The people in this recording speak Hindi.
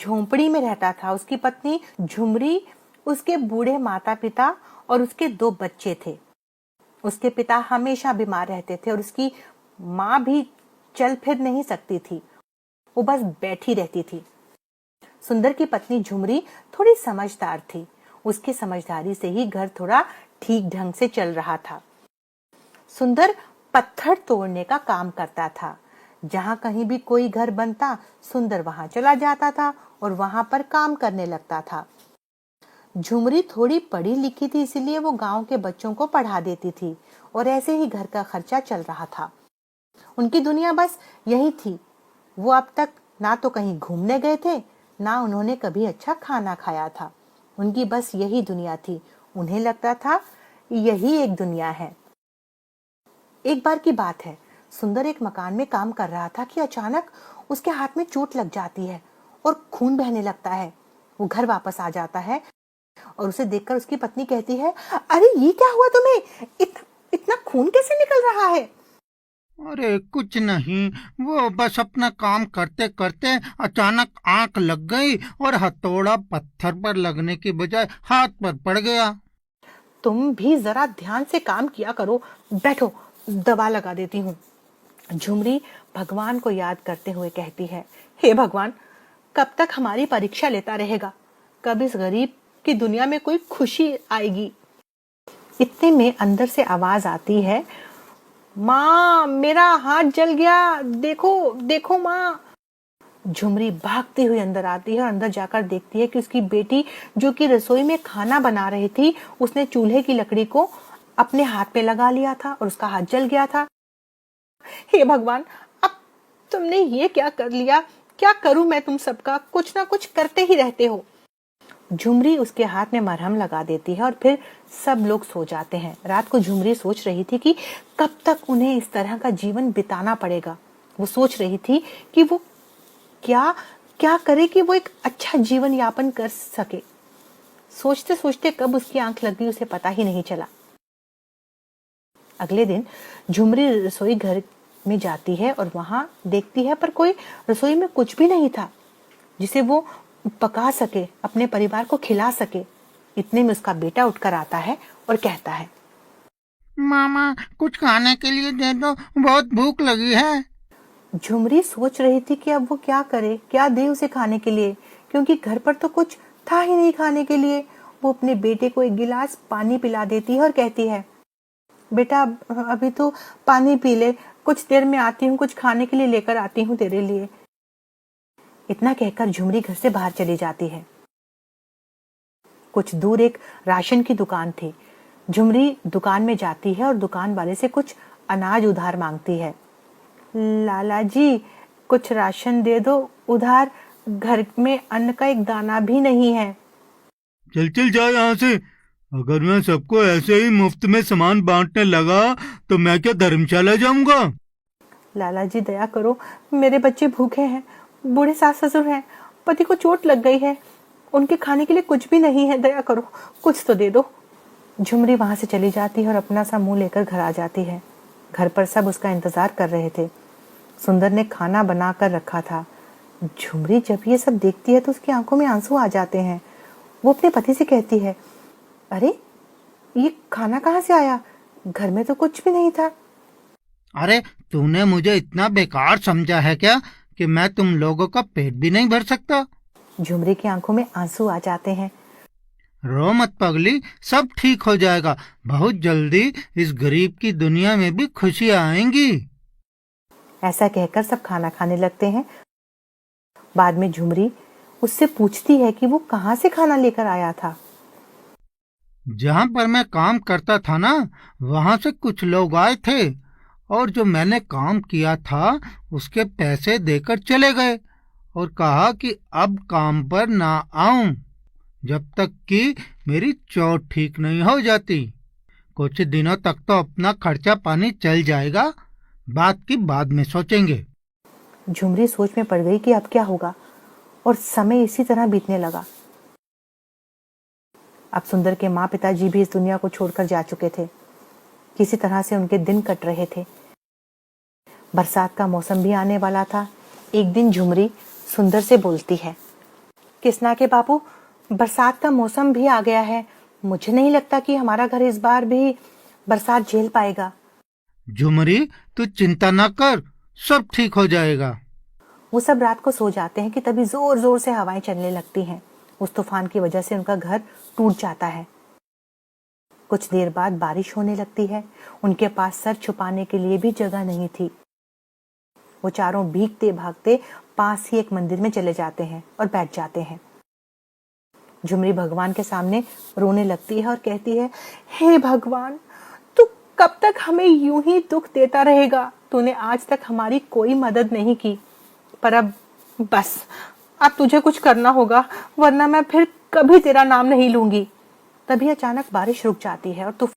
झोंपड़ी में रहता था। उसकी पत्नी झुमरी, उसके बूढ़े माता पिता और उसके 2 बच्चे थे। उसके पिता हमेशा बीमार रहते थे और उसकी माँ भी चल फिर नहीं सकती थी, वो बस बैठी रहती थी। सुंदर की पत्नी झुमरी थोड़ी समझदार थी। उसकी समझदारी से ही घर थोड़ा ठीक ढंग से चल रहा था। सुंदर पत्थर तोड़ने का काम करता था। जहां कहीं भी कोई घर बनता, सुंदर वहां चला जाता था और वहां पर काम करने लगता था। झुमरी थोड़ी पढ़ी लिखी थी, इसलिए वो गांव के बच्चों को पढ़ा देती थी और ऐसे ही घर का खर्चा चल रहा था। उनकी दुनिया बस यही थी। वो अब तक ना तो कहीं घूमने गए थे, ना उन्होंने कभी अच्छा खाना खाया था। उनकी बस यही दुनिया थी। उन्हें लगता था यही एक दुनिया है। एक बार की बात है, सुंदर एक मकान में काम कर रहा था कि अचानक उसके हाथ में चोट लग जाती है और खून बहने लगता है। वो घर वापस आ जाता है और उसे देखकर उसकी पत्नी कहती है, अरे ये क्या हुआ तुम्हें? इतना खून कैसे निकल रहा है? अरे कुछ नहीं, वो बस अपना काम करते करते अचानक आंख लग गई और हथौड़ा पत्थर पर लगने की बजाय हाथ पर पड़ गया। तुम भी जरा ध्यान से काम किया करो। बैठो, दवा लगा देती हूँ। झुमरी भगवान को याद करते हुए कहती है, हे भगवान, कब तक हमारी परीक्षा लेता रहेगा? कब इस गरीब की दुनिया में कोई खुशी आएगी? इतने में अंदर से आवाज आती है, माँ मेरा हाथ जल गया, देखो देखो माँ। झुमरी भागती हुई अंदर आती है और अंदर जाकर देखती है कि उसकी बेटी, जो कि रसोई में खाना बना रही थी, उसने चूल्हे की लकड़ी को अपने हाथ पे लगा लिया था और उसका हाथ जल गया था। हे भगवान, अब तुमने ये क्या कर लिया? क्या करूं मैं तुम सबका? कुछ ना कुछ करते ही रहते हो। झुमरी उसके हाथ में मरहम लगा देती है और फिर सब लोग सो जाते हैं। रात को झुमरी सोच रही थी कि कब तक उन्हें इस तरह का जीवन बिताना पड़ेगा। वो सोच रही थी कि वो क्या क्या करे कि वो एक अच्छा जीवन यापन कर सके। सोचते सोचते कब उसकी आंख लग गई उसे पता ही नहीं चला। अगले दिन झुमरी रसोई घर में जाती है और वहां देखती है पर कोई रसोई में कुछ भी नहीं था जिसे वो पका सके, अपने परिवार को खिला सके। इतने में उसका बेटा उठकर आता है और कहता है, मामा कुछ खाने के लिए दे दो, बहुत भूख लगी है। झुमरी सोच रही थी कि अब वो क्या करे, क्या दे उसे खाने के लिए, क्योंकि घर पर तो कुछ था ही नहीं खाने के लिए। वो अपने बेटे को एक गिलास पानी पिला देती है और कहती है, बेटा अभी तो पानी पी ले, कुछ देर में आती हूँ, कुछ खाने के लिए लेकर आती हूँ तेरे लिए। इतना कहकर झुमरी घर से बाहर चली जाती है। कुछ दूर एक राशन की दुकान थी। झुमरी दुकान में जाती है और दुकान वाले से कुछ अनाज उधार मांगती है। लाला जी, कुछ राशन दे दो उधार, घर में अन्न का एक दाना भी नहीं है। चल चल जा यहाँ से। अगर मैं सबको ऐसे ही मुफ्त में सामान बांटने लगा तो मैं क्या धर्मशाला जाऊंगा? लाला जी दया करो, मेरे बच्चे भूखे हैं, बूढ़े सास ससुर हैं, पति को चोट लग गई है, उनके खाने के लिए कुछ भी नहीं है, दया करो, कुछ तो दे दो। झुमरी वहां से चली जाती है और अपना सा मुंह लेकर घर आ जाती है। घर पर सब उसका इंतजार कर रहे थे। सुंदर ने खाना बना कर रखा था। झुमरी जब ये सब देखती है तो उसकी आंखों में आंसू आ जाते हैं। वो अपने पति से कहती है, अरे ये खाना कहाँ से आया? घर में तो कुछ भी नहीं था। अरे तूने मुझे इतना बेकार समझा है क्या कि मैं तुम लोगों का पेट भी नहीं भर सकता? झुमरी की आंखों में आंसू आ जाते हैं। रो मत पगली, सब ठीक हो जाएगा। बहुत जल्दी इस गरीब की दुनिया में भी खुशियाँ आएंगी। ऐसा कहकर सब खाना खाने लगते हैं। बाद में झुमरी उससे पूछती है कि वो कहाँ से खाना लेकर आया था। जहाँ पर मैं काम करता था ना, वहां से कुछ लोग आए थे और जो मैंने काम किया था उसके पैसे देकर चले गए और कहा कि अब काम पर ना आऊं जब तक कि मेरी चोट ठीक नहीं हो जाती। कुछ दिनों तक तो अपना खर्चा पानी चल जाएगा, बात की बाद में सोचेंगे। झुमरी सोच में पड़ गई कि अब क्या होगा और समय इसी तरह बीतने लगा। अब सुंदर के माँ पिताजी भी इस दुनिया को छोड़कर जा चुके थे। किसी तरह से उनके दिन कट रहे थे। बरसात का मौसम भी आने वाला था। एक दिन झुमरी सुंदर से बोलती है, किसना के बाबू, बरसात का मौसम भी आ गया है। मुझे नहीं लगता कि हमारा घर इस बार भी बरसात झेल पाएगा। झुमरी, तू चिंता ना कर, सब ठीक हो जाएगा। वो सब रात को सो जाते हैं कि तभी जोर जोर से हवाएं चलने लगती हैं। उस तूफान की वजह से उनका घर टूट जाता है। कुछ देर बाद बारिश होने लगती है। उनके पास सर छुपाने के लिए भी जगह नहीं थी। वो चारों भीगते भागते पास ही एक मंदिर में चले जाते हैं और बैठ जाते हैं। झुमरी भगवान के सामने रोने लगती है और कहती है, हे भगवान, तू कब तक हमें यूं ही दुख देता रहेगा? तूने आज तक हमारी कोई मदद नहीं की, पर अब बस, अब तुझे कुछ करना होगा, वरना मैं फिर कभी तेरा नाम नहीं लूंगी। तभी अचानक बारिश रुक जाती है और